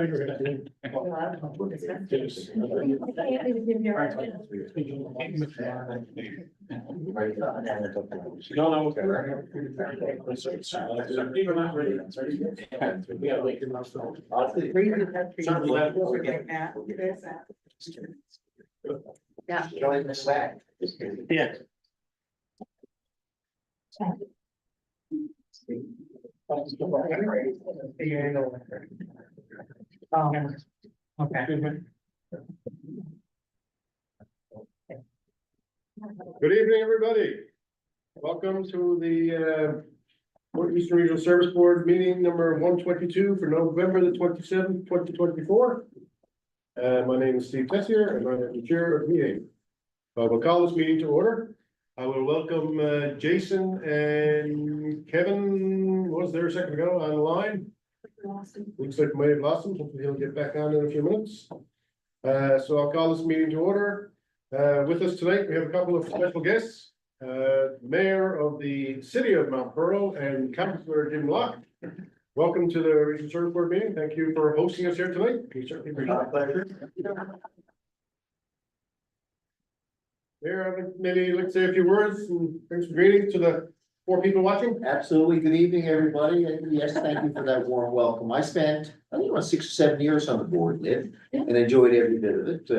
Yeah. Yeah. Okay. Good evening, everybody. Welcome to the Northeastern Regional Service Board meeting number 122 for November the 27th, 2024. My name is Steve Tessier and I'm the chair of the meeting. I will call this meeting to order. I will welcome Jason and Kevin was there a second ago on the line. Looks like we may have lost him. Hopefully he'll get back on in a few minutes. So I'll call this meeting to order. With us tonight, we have a couple of special guests. Mayor of the City of Mount Pearl and Councillor Jim Locke. Welcome to the Regional Service Board meeting. Thank you for hosting us here tonight. My pleasure. Mayor, maybe let's say a few words and bring some greetings to the 4 people watching. Absolutely. Good evening, everybody. And yes, thank you for that warm welcome. I spent, I think about 6 or 7 years on the board, Liv, and enjoyed every bit of it.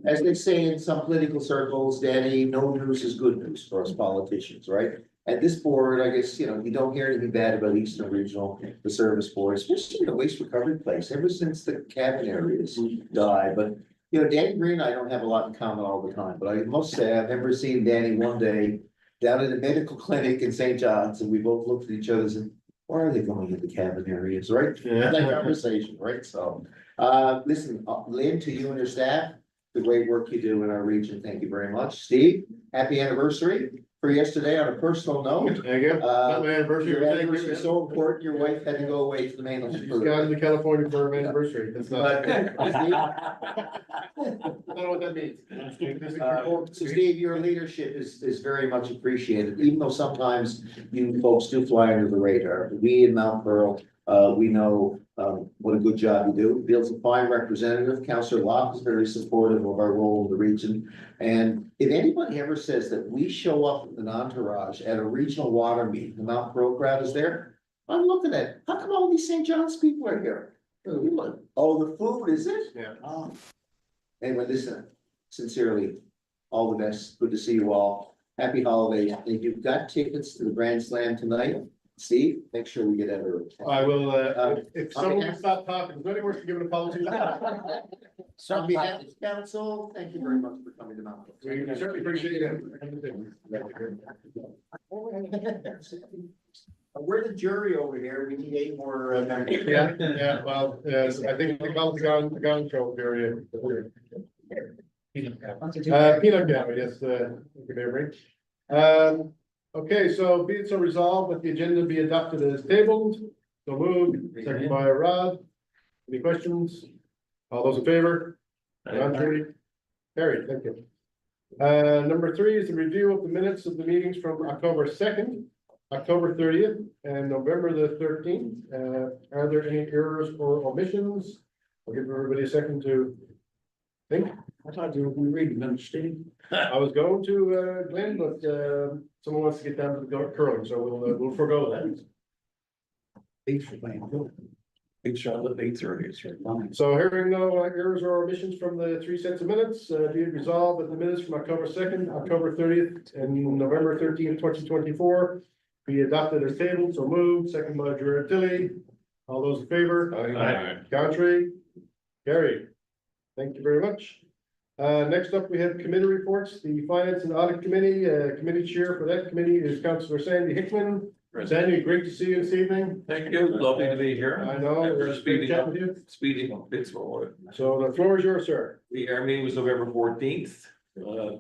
As they say in some political circles, Danny, no news is good news for us politicians, right? At this board, I guess, you don't hear anything bad about Eastern Regional, the service board, especially the waste recovery place, ever since the cabin areas died. But, Danny Green, I don't have a lot in common all the time, but I must say, I've never seen Danny one day down in the medical clinic in St. John's, and we both looked at each other and said, why are they going into cabin areas, right? Yeah. That conversation, right? So, listen, Lynn, to you and your staff, the great work you do in our region, thank you very much. Steve, happy anniversary for yesterday on a personal note. Thank you. Not my anniversary. Your anniversary is so important, your wife had to go away to the mainland. She's gone to California for her anniversary. That's not. I don't know what that means. So Steve, your leadership is very much appreciated, even though sometimes you folks do fly under the radar. We in Mount Pearl, we know what a good job you do. Bill's a fine representative. Councillor Locke is very supportive of our role in the region. And if anybody ever says that we show up with an entourage at a regional water meeting, the Mount Pearl crowd is there, I'm looking at, how come all these St. John's people are here? Oh, the food, is it? Yeah. Oh. Anyway, listen, sincerely, all the best. Good to see you all. Happy holidays. And if you've got tickets to the Grand Slam tonight, Steve, make sure we get that early. I will, if someone can stop talking, is there any worse to give an apology? On behalf of the council, thank you very much for coming to Mount. We certainly appreciate it. We're the jury over here. We need 8 more members. Yeah, well, yes, I think we call it the gun show area. Peanut gallery, yes, okay, so be it so resolved that the agenda be adopted as tabled. So moved, second by Rod. Any questions? All those in favor? Contrary? Carried, thank you. Number 3 is the review of the minutes of the meetings from October 2nd, October 30th, and November the 13th. Are there any errors or omissions? I'll give everybody a second to think. I thought you were reading them, Steve. I was going to Glenn, but someone wants to get down to the curling, so we'll forego that. 8 for playing. Big shot at 8:30. So hearing no errors or omissions from the 3 sets of minutes, be it resolved that the minutes from October 2nd, October 30th, and November 13th, 2024 be adopted as tabled. So moved, second by Gerard Tilly. All those in favor? Aye. Contrary? Carried. Thank you very much. Next up, we have committee reports. The Finance and Audit Committee, committee chair for that committee is Councillor Sandy Hickman. Sandy, great to see you this evening. Thank you, lovely to be here. I know, we're Speeding chatting up, with you. speeding up bits more. So the floor is yours, sir. Our meeting was November 14th.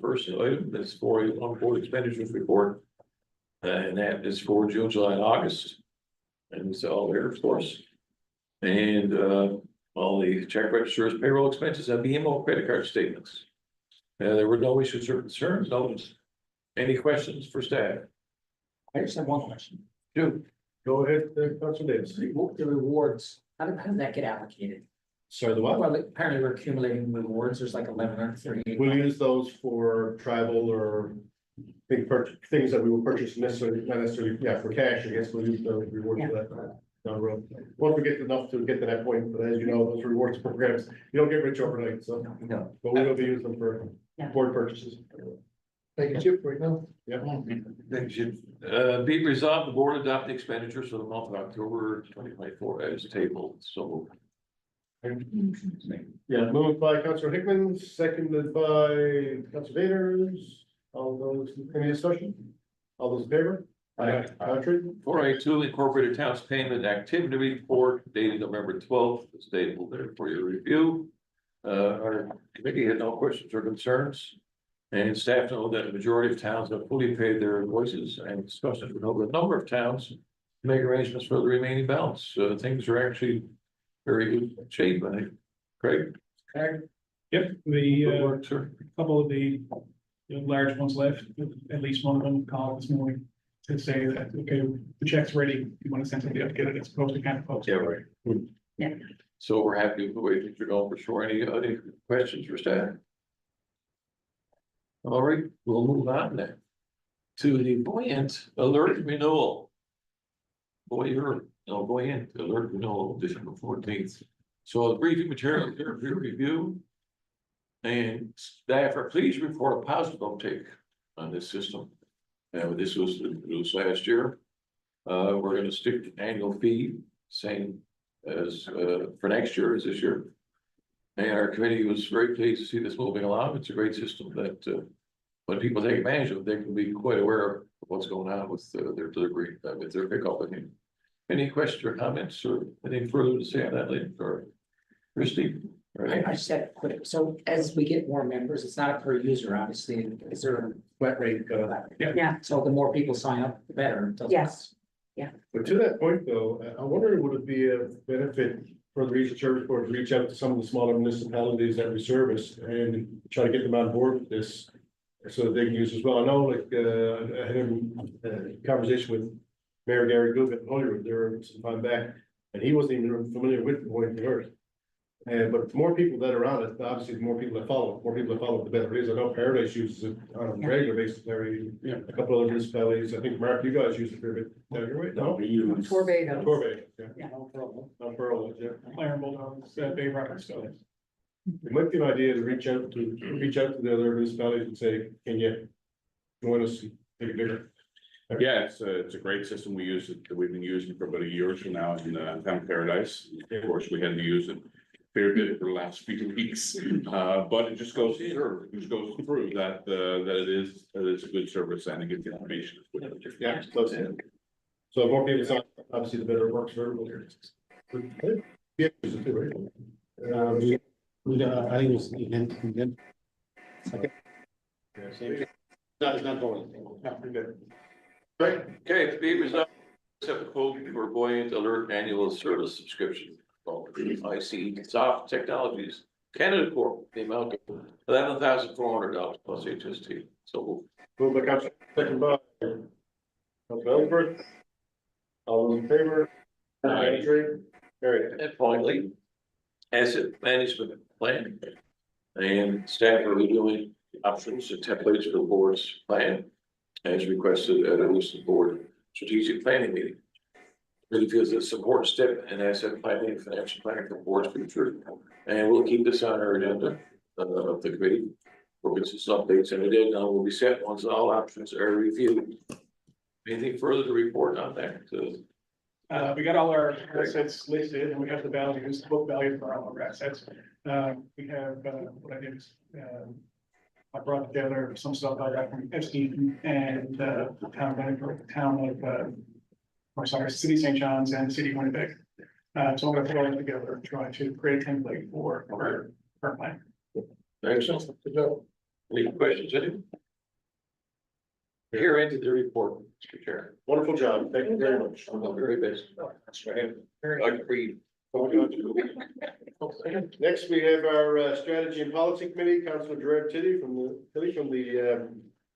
First item is for the on-board expenditures report. And that is for June, July, and August. And it's all there, of course. And all the check registers, payroll expenses, and BMO credit card statements. There were no issues or concerns, no. Any questions for staff? I just have one question. Do. Go ahead, Councillor Davis. The rewards, how does that get allocated? Sorry, the what? Well, apparently we're accumulating rewards, there's like 11 or 38. We'll use those for travel or things that we will purchase necessarily, not necessarily, yeah, for cash, I guess we'll use the reward for that down the road. Once we get enough to get to that point, but as you know, those rewards programs, you don't get rich overnight, so. No. But we will be using them for board purchases. Thank you, Chip, right now. Yeah. Thank you. Be it resolved, the board adopt the expenditures for the month of October 2024 as tabled, so. Yeah, moved by Councilor Hickman, seconded by Councilor Vaders. All those, any discussion? All those in favor? Aye. Patrick? 482 Incorporated Towns Payment Activity Report dated November 12th, is tabled there for your review. Our committee had no questions or concerns. And staff know that the majority of towns have fully paid their invoices and discussions with over a number of towns to make arrangements for the remaining balance. Things are actually very good shape, I think. Craig? Yep, Good work, sir. couple of the large ones left, at least one of them called this morning to say that, okay, the check's ready, you want to send somebody up to get it, it's supposed to kind of post. Yeah, right. Yeah. So we're happy with the way things are going for sure. Any questions for staff? All right, we'll move on then to the buoyant alert renewal. Buoyant alert renewal, December 14th. So the briefing material here for your review. And staff are pleased to report a positive uptake on this system. And this was last year. We're gonna stick to annual fee, same as for next year as this year. And our committee was very pleased to see this moving along. It's a great system that when people take advantage of it, they can be quite aware of what's going on with their delivery, with their pickup. Any questions or comments or anything further to say on that, Lynn or Christie? I just had a quick, so as we get more members, it's not a per user, obviously, is there a flat rate? Yeah. So the more people sign up, the better. Doesn't- Yes. But to that point though, I wonder, would it be a benefit for the regional service board to reach out to some of the smaller municipalities that we service and try to get them on board with this? So that they can use as well. I know, like, I had a conversation with Mayor Gary Gook at Hollywood there some time back, and he wasn't even familiar with the Buoyant Alert. But the more people that are on it, obviously, the more people that follow, the better it is. I know Paradise uses it on a regular basis, Larry, a couple other municipalities. I think, Mark, you guys use it for a bit. Is that right? No? Tornado. Torbay, yeah. Yeah. No problem. Not Pearl, yeah. Clarence Bulldogs, Bay Roberts, so. It might be an idea to reach out to the other municipalities and say, can you join us, and make it bigger? Yeah, it's a great system. We use it, we've been using for about a year or so now in Town Paradise. Of course, we had to use it fair bit for the last few weeks. But it just goes through, that it is a good service and it gives information. Yeah, close in. So the more people sign, obviously the better it works for everybody. Yeah, use it too, right? I think it's again. Second. It's not going. Right, Okay, be it resolved, accept the quote for Buoyant Alert Annual Service Subscription. IC Soft Technologies Canada Corp, the amount of $11,400 plus HST. So moved by Council, second by Council Ellsworth. All those in favor? Aye. Carried. and finally, asset management plan. And staff are reviewing options and templates for the board's plan as requested at a recent board strategic planning meeting. Really feels it's an important step in asset planning and financial planning for the board's future. And we'll keep this on our agenda of the committee for consistent updates, and the deadline will be set once all options are reviewed. Anything further to report on that? We got all our assets listed and we have the values, the book value for all our assets. We have, what I did is, I brought together some stuff I got from SD and, the City St. John's and City of Winnipeg. So I'm gonna put all that together and try to create a template for our plan. Excellent. Any questions, anyone? Here into the report, Mr. Chair. Wonderful job. Thank you very much. I'm the very best. That's right. I agree. Next, we have our Strategy and Policy Committee, Councilor Gerard Tilley from the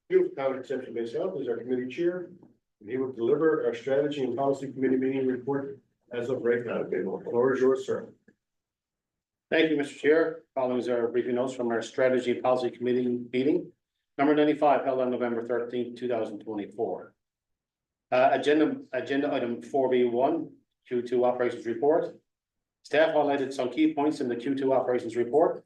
beautiful town of Central Bay South is our committee chair. And he will deliver our Strategy and Policy Committee meeting report as of right now. Okay, the floor is yours, sir. Thank you, Mr. Chair. Following is our briefing notes from our Strategy and Policy Committee meeting, number 95, held on November 13th, 2024. Agenda item 4B1, Q2 operations report. Staff highlighted some key points in the Q2 operations report,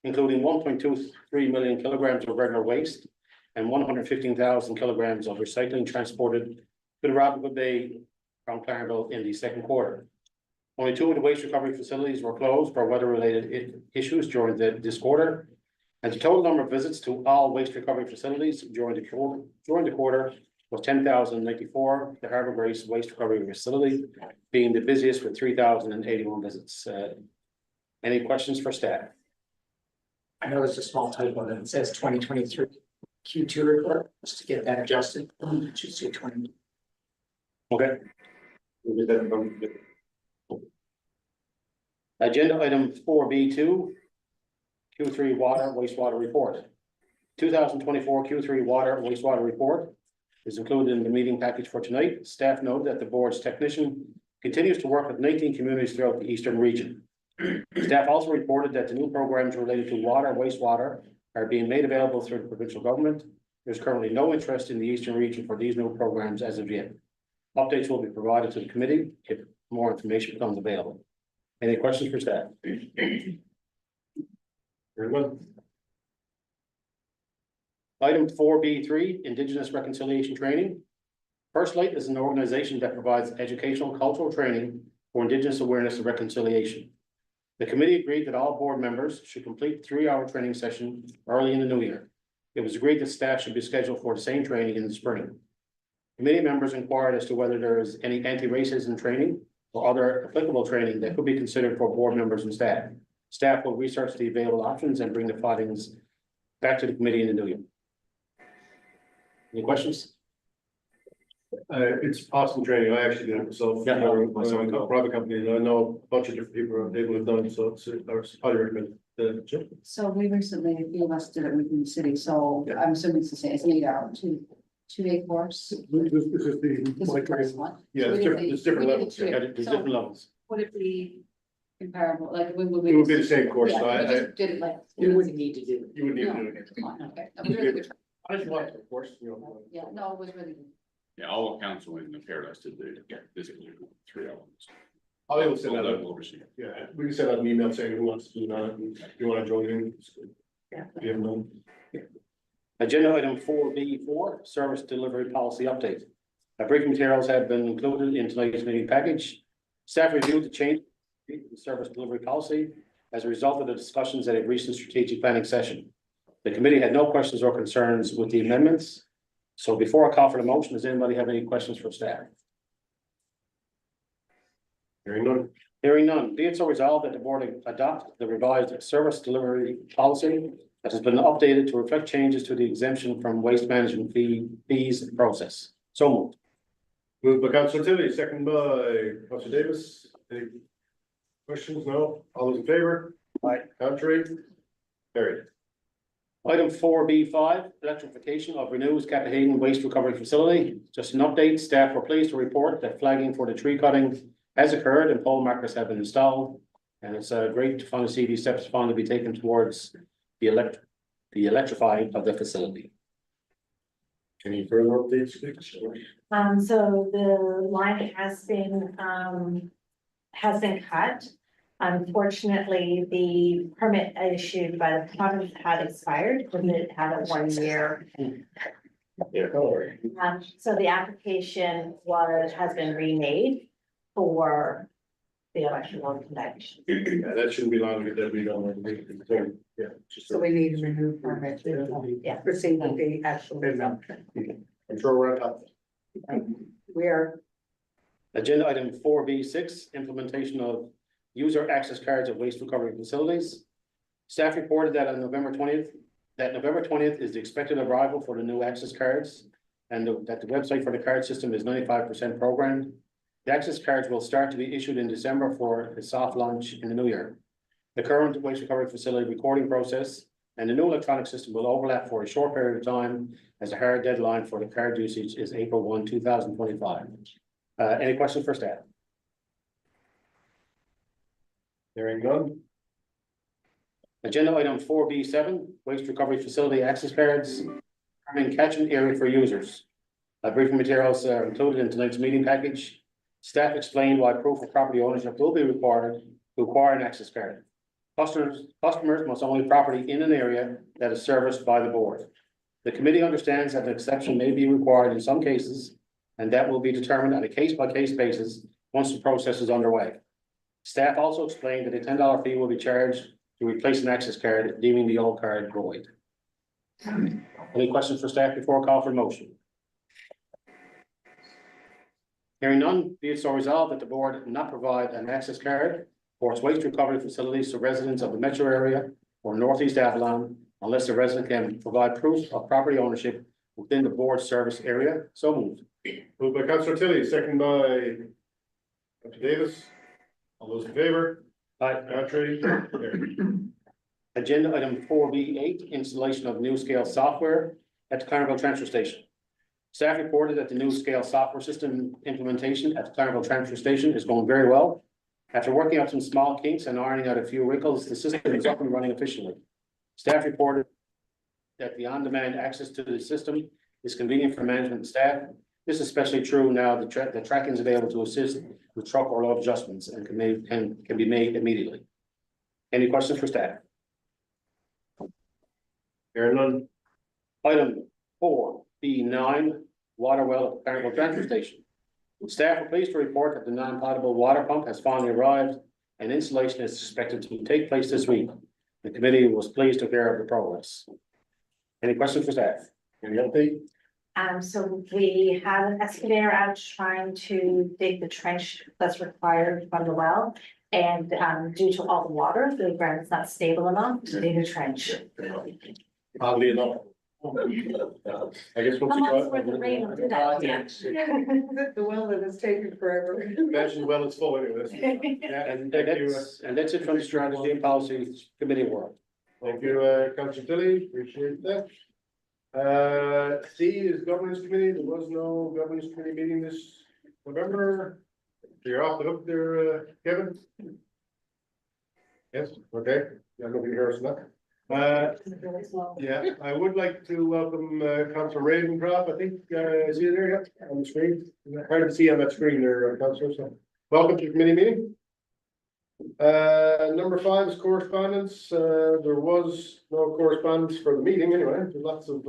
including 1.23 million kilograms of regular waste and 115,000 kilograms of recycling transported to the Robin Bay from Clarendon in the second quarter. Only 2 of the waste recovery facilities were closed for weather-related issues during this quarter. And the total number of visits to all waste recovery facilities during the quarter was 10,094. The Harbour Grace Waste Recovery Facility being the busiest with 3,081 visits. Any questions for staff? I know there's a small typo that it says 2023 Q2 report, just to get that adjusted. It should say 20. Okay. Agenda item 4B2, Q3 water wastewater report. 2024 Q3 water wastewater report is included in the meeting package for tonight. Staff note that the board's technician continues to work with 19 communities throughout the eastern region. Staff also reported that the new programs related to water wastewater are being made available through the provincial government. There's currently no interest in the eastern region for these new programs as of yet. Updates will be provided to the committee if more information becomes available. Any questions for staff? Very good. Item 4B3, Indigenous Reconciliation Training. First Light is an organization that provides educational cultural training for Indigenous awareness and reconciliation. The committee agreed that all board members should complete a 3-hour training session early in the new year. It was agreed that staff should be scheduled for the same training in the spring. Committee members inquired as to whether there is any anti-racism training or other applicable training that could be considered for board members and staff. Staff will research the available options and bring the findings back to the committee in the new year. Any questions? It's awesome training. I actually did it myself. Yeah, For myself. a private company, and I know a bunch of different people have done it, so it's highly recommend. So we recently, a few of us did it within the city, so I'm assuming it's the same, it's an 8-hour, two-day course. This is This is the first one. Yeah, So it's we different, did it's different we did levels. two. Yeah, there's So different levels. would it be comparable, like we would? It would be the same course, Yeah, so we I, just did it like. You wouldn't need to do it. you would need to No, do it. come on, okay, that was really good. I just want to, of course, you know. Yeah, no, it was really good. Yeah, all of council in the Paradise did this 3 elements. I'll be able to send that out. We'll oversee it. Yeah, we can send out an email saying who wants to do that, and if you want to join in. Yeah. You have none. Agenda item 4B4, service delivery policy update. Briefing materials have been included in tonight's meeting package. Staff reviewed the change in service delivery policy as a result of the discussions at a recent strategic planning session. The committee had no questions or concerns with the amendments. So before I call for the motion, does anybody have any questions for staff? Hearing none. Hearing none, be it so resolved that the board adopt the revised service delivery policy that has been updated to reflect changes to the exemption from waste management fees process. So moved. Moved by Councilor Tilly, second by Councilor Davis. Any questions? No? All those in favor? Aye. Contrary? Carried. Item 4B5, electrification of Renew's Capahagan Waste Recovery Facility. Just an update, staff were pleased to report that flagging for the tree cutting has occurred and pole markers have been installed. And it's great to finally see these steps finally be taken towards the electrifying of the facility. Any further updates? So the line has been cut. Unfortunately, the permit issued by the province had expired because it had a 1 year. Yeah, don't worry. So the application has been remade for the electrical connection. Yeah, that shouldn't be long to get that redone. Yeah. just So we need a renewed permit to Yeah. proceed with the actual. I'm sure we're on top. We are, Agenda item 4B6, implementation of user access cards at waste recovery facilities. Staff reported that on November 20th is the expected arrival for the new access cards. And that the website for the card system is 95% programmed. The access cards will start to be issued in December for the soft launch in the new year. The current waste recovery facility recording process and the new electronic system will overlap for a short period of time as the hard deadline for the card usage is April 1, 2025. Any questions for staff? Hearing none. Agenda item 4B7, waste recovery facility access cards, determining catchment area for users. Briefing materials are included in tonight's meeting package. Staff explained why proof of property ownership will be required to acquire an access card. Customers must own property in an area that is serviced by the board. The committee understands that an exception may be required in some cases, and that will be determined on a case-by-case basis once the process is underway. Staff also explained that a $10 fee will be charged to replace an access card, deeming the old card void. Any questions for staff before I call for motion? Hearing none, be it so resolved that the board not provide an access card for its waste recovery facilities to residents of the metro area or northeast Avalon unless the resident can provide proof of property ownership within the board service area. So moved. Moved by Councillor Tilly, second by Councillor Davis. All those in favor? Aye. Contrary? Carried. Agenda item 4B8, installation of new scale software at the Carnival Transfer Station. Staff reported that the new scale software system implementation at the Carnival Transfer Station is going very well. After working out some small kinks and ironing out a few wrinkles, the system is up and running efficiently. Staff reported that the on-demand access to the system is convenient for management and staff. This is especially true now that the tracking is available to assist with truck or load adjustments and can be made immediately. Any questions for staff? Hearing none. Item 4B9, water well at Carnival Transfer Station. Staff are pleased to report that the non-potable water pump has finally arrived and installation is expected to take place this week. The committee was pleased to hear of the progress. Any questions for staff? Any update? So we have an excavator out trying to dig the trench that's required from the well. And, due to all the water, the ground is not stable enough to dig a trench. Oddly enough. I guess once Unless you where the rain will do that, yeah. The well that is taking forever. imagine well it's full anyways. Yeah, and that's it from the strategy and policy committee work. Thank you, Councillor Tilly, appreciate that. C is governance committee, there was no governance committee meeting this November. You're off the hook there, Kevin? Yes, okay, yeah, nobody hears that. Yeah, I would like to welcome Councillor Ravencroft, I think, is he there yet on the screen? Hard to see on that screen there, Councillor, so welcome to the committee meeting. Number 5 is correspondence, there was no correspondence for the meeting anyway, there's lots of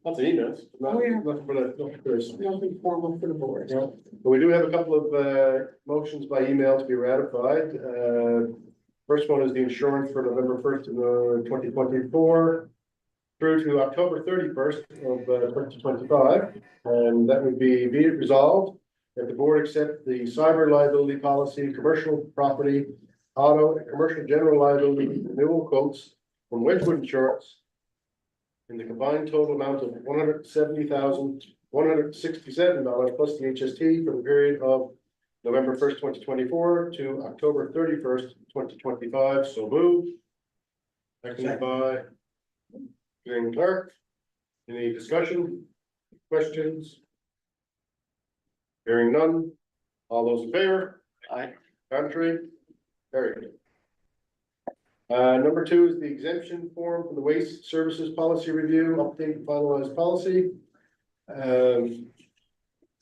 emails. Nothing for the, Nothing formal for the board. yeah, but we do have a couple of motions by email to be ratified. First one is the insurance for November 1st of 2024 through to October 31st of 2025. And that would be it resolved that the board accept the cyber liability policy, commercial property, auto, and commercial general liability renewal quotes from Wedgwood Insurance in the combined total amount of $170,167 plus the HST for the period of November 1st, 2024 to October 31st, 2025. So moved. Seconded by Jane Clark. Any discussion, questions? Hearing none. All those in favor? Aye. Contrary? Carried. Number 2 is the exemption form for the waste services policy review, update finalized policy.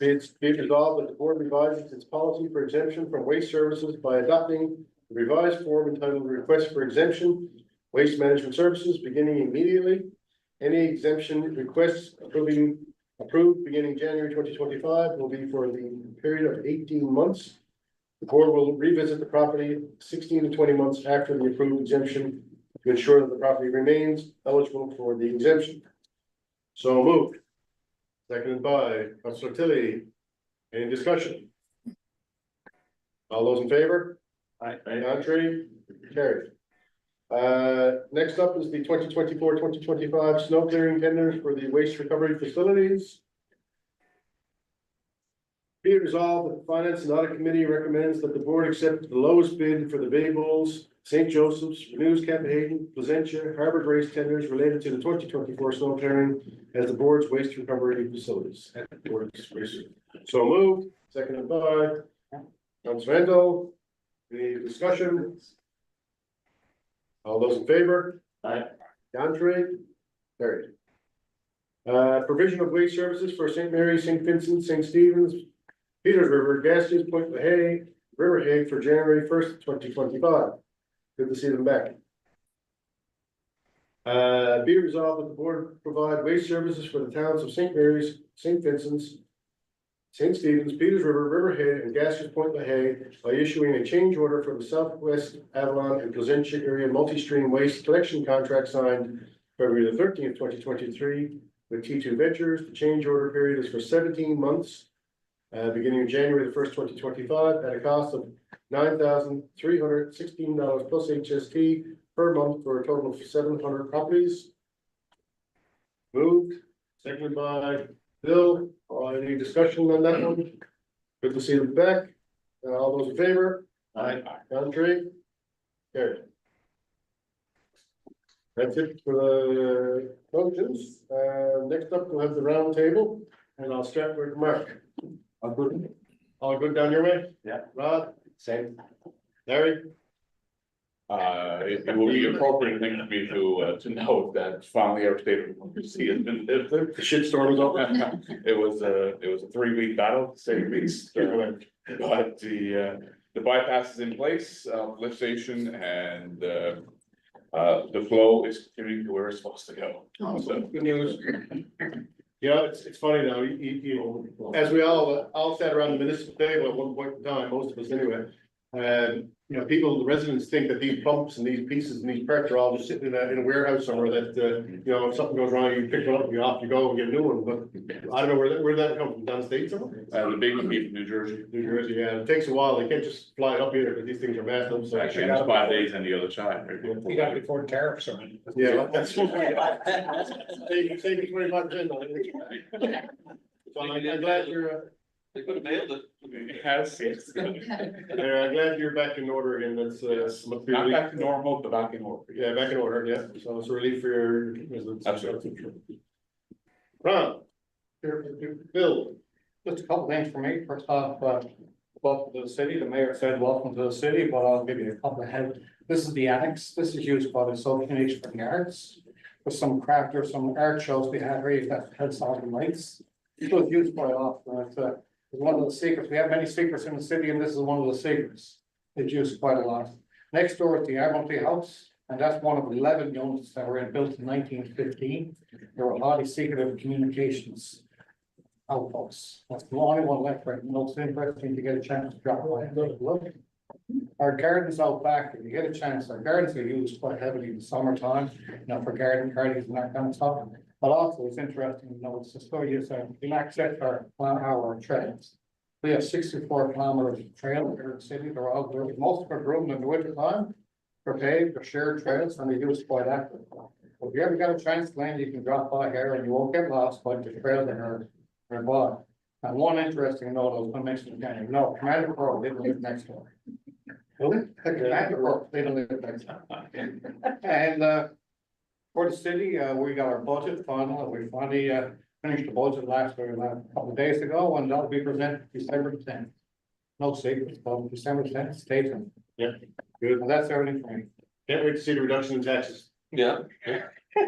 It's resolved that the board revises its policy for exemption from waste services by adopting the revised form entitled Request for Exemption, Waste Management Services, beginning immediately. Any exemption requests approved beginning January 2025 will be for the period of 18 months. The board will revisit the property 16 to 20 months after the approved exemption to ensure that the property remains eligible for the exemption. So moved. Seconded by Councillor Tilly. Any discussion? All those in favor? Aye. Contrary? Carried. Next up is the 2024-2025 snow clearing tenders for the waste recovery facilities. Be it resolved that the Finance and Audit Committee recommends that the board accept the lowest bid for the Bay Bulls, St. Joseph's, Renews Campaign, Placentia, Harvard Race tenders related to the 2024 snow clearing as the board's waste recovery facilities. So moved, seconded by Councilor Randall. Any discussion? All those in favor? Aye. Contrary? Carried. Provision of waste services for St. Mary's, St. Vincent, St. Stephen's, Peters River, Gaskins, Point LaHaye, River Hague for January 1st, 2025. Good to see them back. Be resolved that the board provide waste services for the towns of St. Mary's, St. Vincent's, St. Stephen's, Peters River, River Hague, and Gaskins Point LaHaye by issuing a change order for the Southwest Avalon and Placentia area multi-stream waste collection contract signed February the 13th, 2023 with T2 Ventures. The change order period is for 17 months, beginning January the 1st, 2025, at a cost of $9,316 plus HST per month for a total of 700 properties. Moved, seconded by Bill. Any discussion on that one? Good to see them back. All those in favor? Aye. Contrary? Carried. That's it for the motions. Next up, we'll have the round table, and I'll start with Mark. All good down your way? Yeah. Rod? Same. Larry? It will be appropriate thing for me to note that finally our state of emergency has been lifted. The shitstorm is over. It was a 3-week battle, to say the least, but the bypass is in place, lift station, and the flow is continuing to where it's supposed to go. So, Good news. Yeah, it's funny now, you know, as we all sat around the municipal table at one point in time, most of us anyway. And, you know, the residents think that these pumps and these pieces and these parts are all just sitting in a warehouse somewhere that, you know, if something goes wrong, you pick one up, you off you go and get a new one, but I don't know where that come from, downstate somewhere? the big one came from New Jersey. New Jersey, yeah, it takes a while, they can't just fly it up either, because these things are massive, so. Actually, it's 5 days on the other side. We got it before tariffs are on. Yeah, that's. Save you 25%. So I'm glad you're, They could have nailed it. Yes, yes. I'm glad you're back in order again, that's, must be. Not back to normal, but back in order. Yeah, back in order, yeah, so it's a relief for your residents. Absolutely. Ron. Bill. Just a couple things for me. First off, welcome to the city. The mayor said, welcome to the city, but I'll give you a couple of heads. This is the annex. This is used by the Association for the Arts. With some crafters, some art shows we have here, you've got heads on lights. It was used quite often. It's one of the secrets. We have many secrets in the city, and this is one of the secrets. It's used quite a lot. Next door is the Admiralty House, and that's one of 11 units that were built in 1915. They were highly secretive communications outposts. That's the only one left right now. It's interesting to get a chance to drop by and look. Our gardens out back, if you get a chance, our gardens are used quite heavily in the summertime, you know, for garden parties and that kind of stuff. But also it's interesting to know it's the story is that we access our trails. We have 64 kilometers of trail here in the city. They're all, most of them are groomed in the winter time. They're paved, they're shared trails, and they use quite active. If you ever got a chance, Glenn, you can drop by here and you won't get lost by the trail that are involved. And one interesting note I was gonna mention again, no, Commander Pearl didn't live next door. Really? Commander Pearl didn't live next door. And for the city, we got our budget final, we finally finished the budget last couple of days ago, and that'll be presented December 10th. No secrets, but December 10th, stay tuned. Yeah, good. Well, that's everything for me. Can't wait to see the reduction in taxes. Yeah.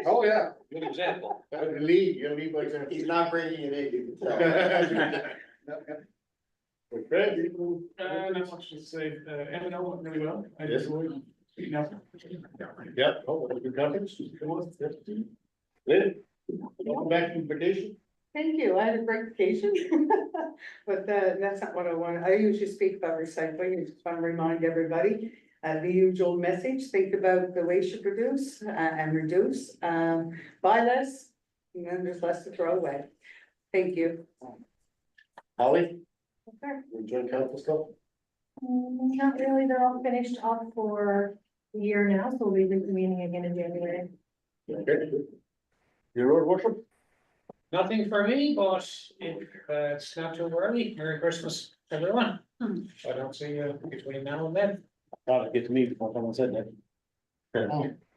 Oh, yeah. Good example. Lead, you gotta lead by example. He's not bringing it in, you can tell. Okay. Not much to say, M&O went really well. I just, you know. Yeah, oh, good conference. Lynn, welcome back from vacation. Thank you. I had a great vacation. But that's not what I want. I usually speak about recycling. I just want to remind everybody. The usual message, think about the waste you produce and reduce. Buy less, and then there's less to throw away. Thank you. Holly, Okay. joint council stuff? Not really, they're all finished up for the year now, so we'll be meeting again in January. Okay. Your road worship? Nothing for me, but if it's not too early, Merry Christmas, everyone. I don't see you between now and then. Thought I'd get to me before someone said that.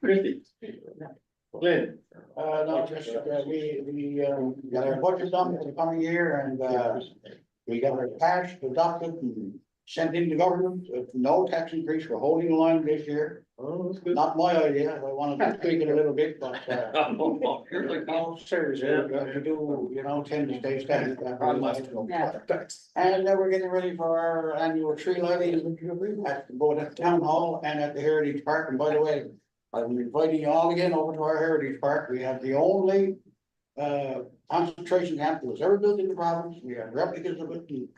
Christie. Lynn. No, just, we got our budget done for the coming year and, we got our cash adopted and sent into government with no tax increase. We're holding the line this year. Oh, that's good. Not my idea, I wanted to tweak it a little bit, but, You're like, no, seriously, we do, you know, tend to stay steady. Yeah. And we're getting ready for our annual tree lighting at both at the town hall and at the Heritage Park, and by the way, I'm inviting you all again over to our Heritage Park, we have the only concentration camp that was ever built in the province, we have replicas of it, in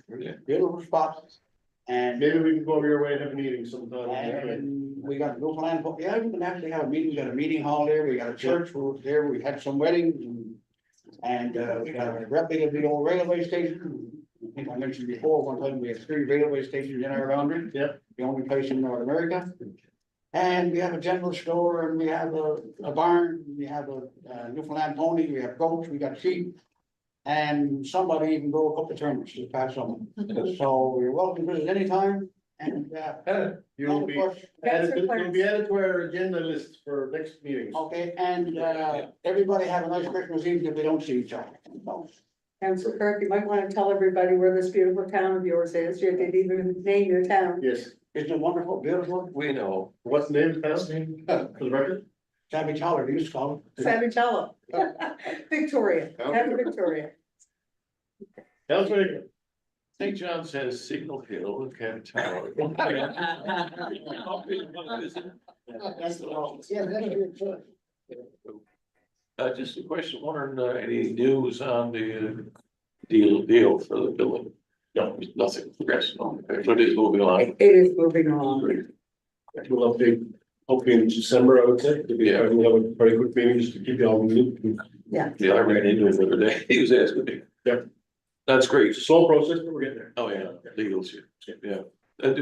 beautiful spots. And Maybe we can go over your way and have a meeting sometime. and we got Newfoundland, yeah, we can actually have a meeting, we got a meeting hall there, we got a church there, we had some weddings. And we got a replica of the old railway station. I think I mentioned before, one time we had 3 railway stations in our boundary. Yep. The only place in North America. And we have a general store and we have a barn, we have a Newfoundland pony, we have goats, we got sheep. And somebody even grow a couple of turnips this past summer. So you're welcome to visit anytime and You'll be added, you'll be added to our agenda list for next meetings. okay, and everybody have a nice Christmas Eve if we don't see each other. Councillor Kirk, you might want to tell everybody where this beautiful town of yours is. You didn't even name your town. Yes, Isn't it wonderful, beautiful? We know. what's the name of the town? For the record? Savage Holler, you used to call it. Savage Hollow. Victoria, town of Victoria. Councilor, St. John says Signal Hill and Cat Tower. That's the law. Yeah, that's your choice. Just a question, wondering, any news on the deal for the building? No, nothing progressing on, it, but it is moving along. It is moving along. we'll update hopefully in December, I would say. Yeah. We'll have a very quick meeting just to keep you all in the loop. Yeah, I ran into him the other day, he was asking me. Yep. That's great. It's a slow process, but we're getting there. Oh, yeah, legals, yeah.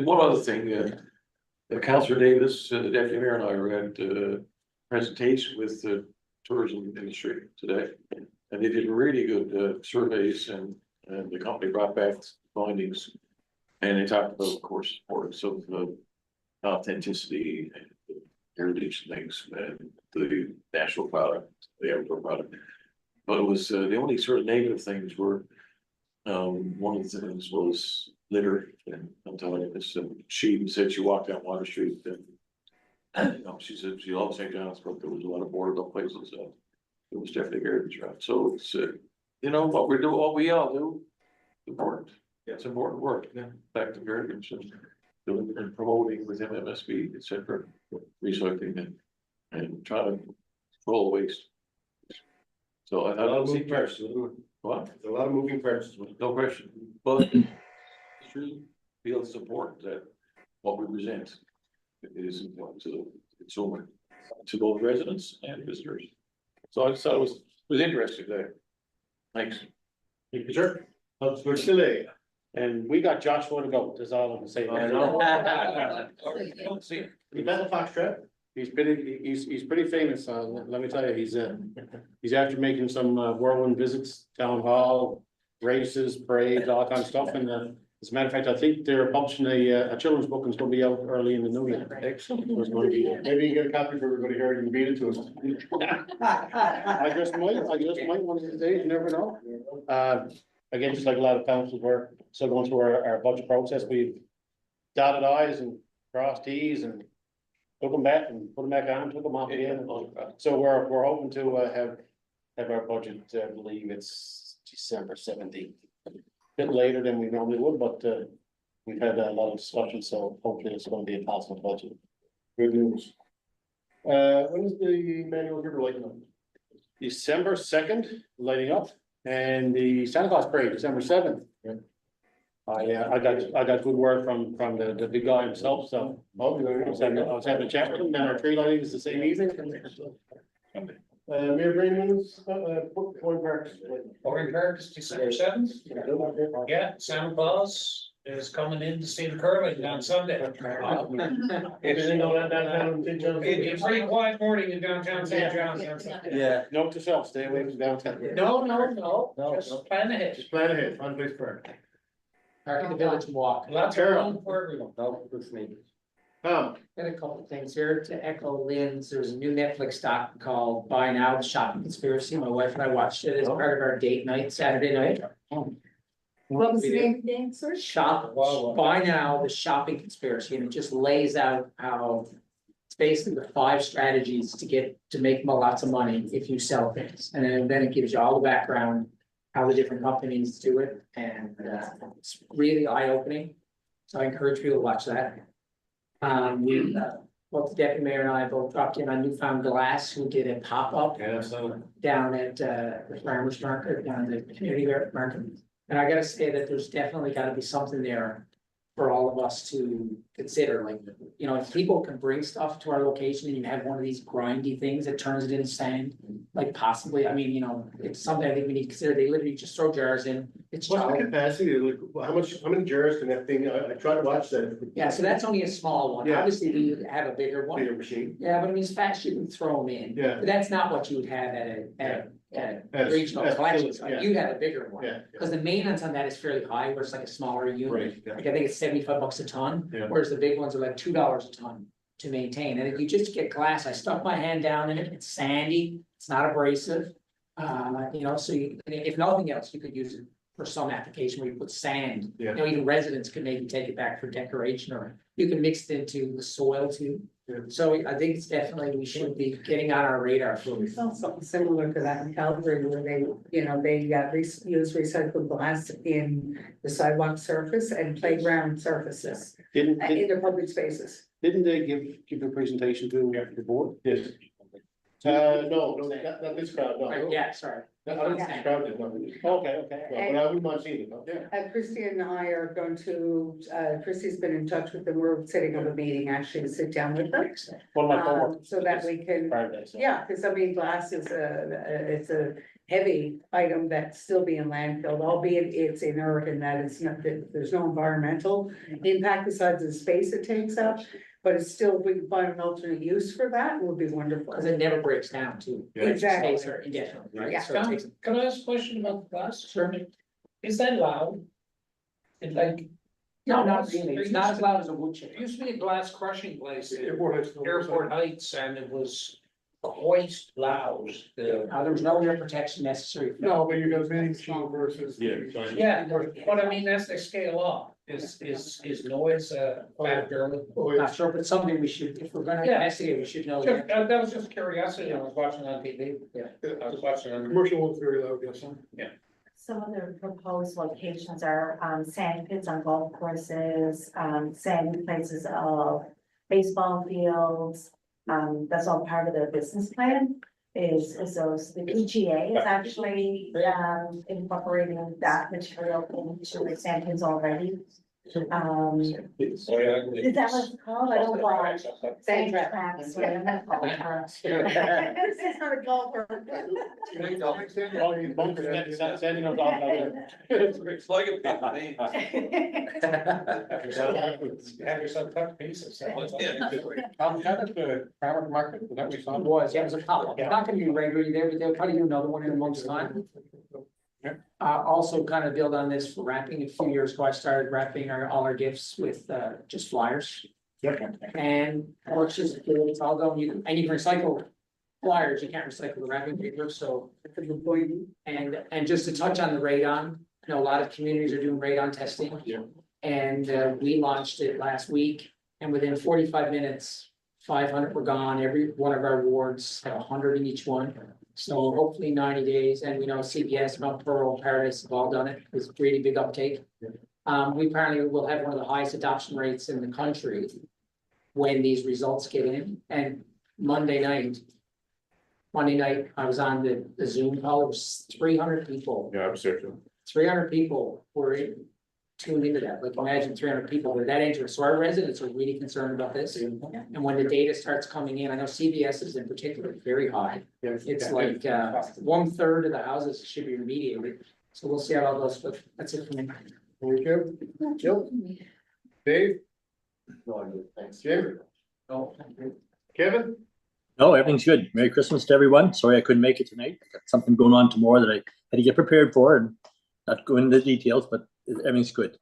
One other thing, Councillor Davis, the deputy mayor and I were at a presentation with the tourism industry today. And they did really good surveys and the company brought back findings. And they talked about, of course, importance of authenticity and heritage things and the national product, the outdoor product. But it was, the only sort of negative things were, one of the things was litter, and I'm telling you, this, she said she walked down Water Street and, you know, she said she loved St. John's, but there was a lot of boarded up places, it was definitely garbage around, so it's, you know, what we're doing, what we all do, important, it's important work, back to garbage and doing and promoting with MMSB, et cetera, recycling and trying to control waste. So I A lot of don't see, moving parts. what? There's a lot of moving parts. No question, but it's true, feels important that what we present is important to the consumer, to both residents and visitors. So I just thought it was interesting there. Thanks. Thank you, sir. Councilor Stille. And we got Joshua to go, that's all I can say. Don't see it. You met the foxtrot? He's pretty famous, let me tell you, he's after making some whirlwind visits, town hall, races, parades, all kinds of stuff, and as a matter of fact, I think they're publishing a children's book and it's gonna be out early in the new year. Excellent. It's going to be, Maybe you can get a copy for everybody here, you can read it to us. I just might one of these days, you never know. Again, just like a lot of councils, we're still going through our budget process, we've dotted i's and crossed t's and took them back and put them back on, took them off again. So we're hoping to have our budget, I believe it's December 17th. Bit later than we normally would, but we've had a lot of discussion, so hopefully it's gonna be a positive budget. Good news. When is the manual river lighting up? December 2nd, lighting up, and the Santa Claus parade, December 7th. I got good word from the big guy himself, so I was having a chat with him, and our tree lighting is the same evening. Mayor Brainman's, Point Parks. Orange Park is December 7th. Yeah, Santa Claus is coming in to see the Kermit on Sunday. Anything going on downtown in St. John's? It's a pretty quiet morning in downtown St. John's. Yeah, note to self, stay away from downtown. No, just plan ahead. Just plan ahead, fun place for it. Park in the Village Walk. Lots of room for everyone. No, good for me. Tom, Got a couple of things here to echo Lynn's. There's a new Netflix doc called Buy Now, The Shopping Conspiracy. My wife and I watched it as part of our date night, Saturday night. What was the name again, sir? Buy Now, The Shopping Conspiracy, and it just lays out how basically the 5 strategies to make lots of money if you sell things. And then it gives you all the background, how the different companies do it, and it's really eye-opening. So I encourage people to watch that. Both the deputy mayor and I both dropped in on Newfound Glass, who did a pop-up down at the farmers market, down at the community market. And I gotta say that there's definitely gotta be something there for all of us to consider, like, you know, if people can bring stuff to our location and you have one of these grindy things that turns it into sand, like possibly, I mean, you know, it's something I think we need to consider. They literally just throw jars in. It's What's the jolly. capacity, like, how many jars can that thing, I tried to watch that. Yeah, so that's only a small one. Yeah. Obviously, we would have a bigger one. Bigger machine. Yeah, but I mean, it's fast, you can throw them in. Yeah. But that's not what you would have at At a a- regional at a collection facility, site. yeah. You'd have a bigger one. Yeah. Cause the maintenance on that is fairly high, where it's like a smaller unit. Right, yeah. Like I think it's $75 a ton, Yeah. whereas the big ones are like $2 a ton to maintain. And if you just get glass, I stuck my hand down in it, it's sandy, it's not abrasive. You know, so you, if nothing else, you could use it for some application where you put sand. Yeah. You know, even residents could maybe take it back for decoration, or you can mix it into the soil too. Yeah. So I think it's definitely, we should be getting on our radar for We saw something similar to that in Calgary where they, you know, they use recycled glass in the sidewalk surface and playground surfaces. Didn't In their public spaces. they give a presentation to the board? Yes. No, not this crowd, no. Right, yeah, sorry. I don't think this crowd did, no. Okay, okay. No, but I wouldn't mind seeing it, no. Yeah. Christy and I are going to, Christy's been in touch with them, we're setting up a meeting actually to sit down with them. One of my coworkers. So that we can, Paradise, yeah, because I mean, glass is it's a heavy item that's still being landfilled, albeit it's inert and that it's not, that there's no environmental impact besides the space it takes up. But it's still, if we can find an alternate use for that, it would be wonderful. Cause it never breaks down too. Yeah. It Exactly. stays there indefinitely, right? Yeah. So it takes. Can I ask a question about the glass? Sure. Is that loud? It like. No, not really. It's not as loud as a wood chip. It used to be a glass crushing place in Airport Heights. Airport Heights, and it was quite loud. There was no real protection necessary. No, but you got a vending machine versus. Yeah, but I mean, as they scale up, is noise a factor? Oh, Not sure, but something we should, if we're gonna Yeah. investigate, we should know. Just, that was just curiosity, I was watching on TV, I was watching on. Commercial one's very loud, yes. Some of the proposed locations are sand pits on golf courses, sand places of baseball fields. That's all part of their business plan, is those, the EGA is actually incorporating that material into the sand pits already. Is that what it's called? I don't know. Sand traps. What am I calling it? This is not a golfer. All these bunkers, sending them off out It's like a big Have yourself cut pieces. there. Kind of the farmer market, is that what we saw? It was, yeah, it was a pop-up. It's not gonna be regularly there, but they'll probably do another one in a month's time. Also kind of build on this for wrapping. A few years ago, I started wrapping all our gifts with just flyers. And works just good, it's all done, you can recycle flyers, you can't recycle the wrapping paper, so. And just to touch on the radon, I know a lot of communities are doing radon testing. Yeah. And we launched it last week, and within 45 minutes, 500 were gone. Every one of our wards had 100 in each one. So hopefully 90 days, and we know CBS, Mount Pearl, Paradise have all done it, it's really big uptake. We apparently will have one of the highest adoption rates in the country when these results get in. And Monday night, I was on the Zoom call, it was 300 people. Yeah, I was there too. 300 people were tuned into that, like imagine 300 people were that interested. So our residents are really concerned about this. And when the data starts coming in, I know CBS is in particular very high. It's like 1/3 of the houses should be remediated. So we'll see how all goes, but that's it for me. Thank you. Jill? Dave? No, I'm good, thanks. Jim? No. Kevin? No, everything's good. Merry Christmas to everyone. Sorry I couldn't make it tonight. I got something going on tomorrow that I had to get prepared for and not go into the details, but everything's good.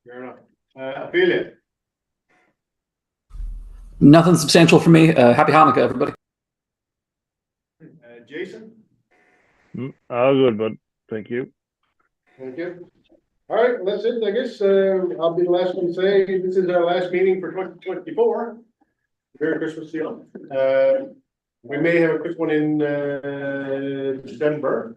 Fair enough. Ophelia? Nothing substantial for me. Happy Hanukkah, everybody. Jason? All good, bud. Thank you. Thank you. All right, well, that's it, I guess. I'll be the last one to say, this is our last meeting for 2024. Merry Christmas to you. We may have a quick one in, December,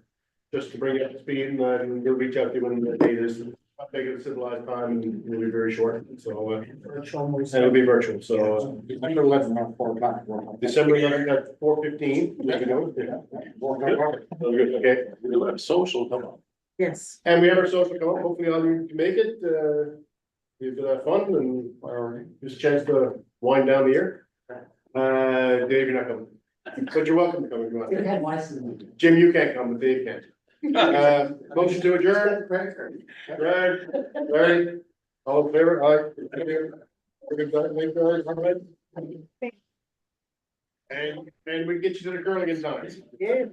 just to bring you up to speed, and we'll reach out to you when the date is. I'll make it a civilized time, and it'll be very short, so, and it'll be virtual, so. December 11th, around 4 o'clock. December 11th at 4:15, let me know. Okay, We'll have social, come on. Yes. and we have our social come up, hopefully all you can make it, we've had fun and just a chance to wind down the year. Dave, you're not coming, but you're welcome to come if you want. Jim, you can't come, but Dave can. Motion to adjourn. Greg, Larry, all in favor, aye. And we can get you to the curling in time, Yes.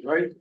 right?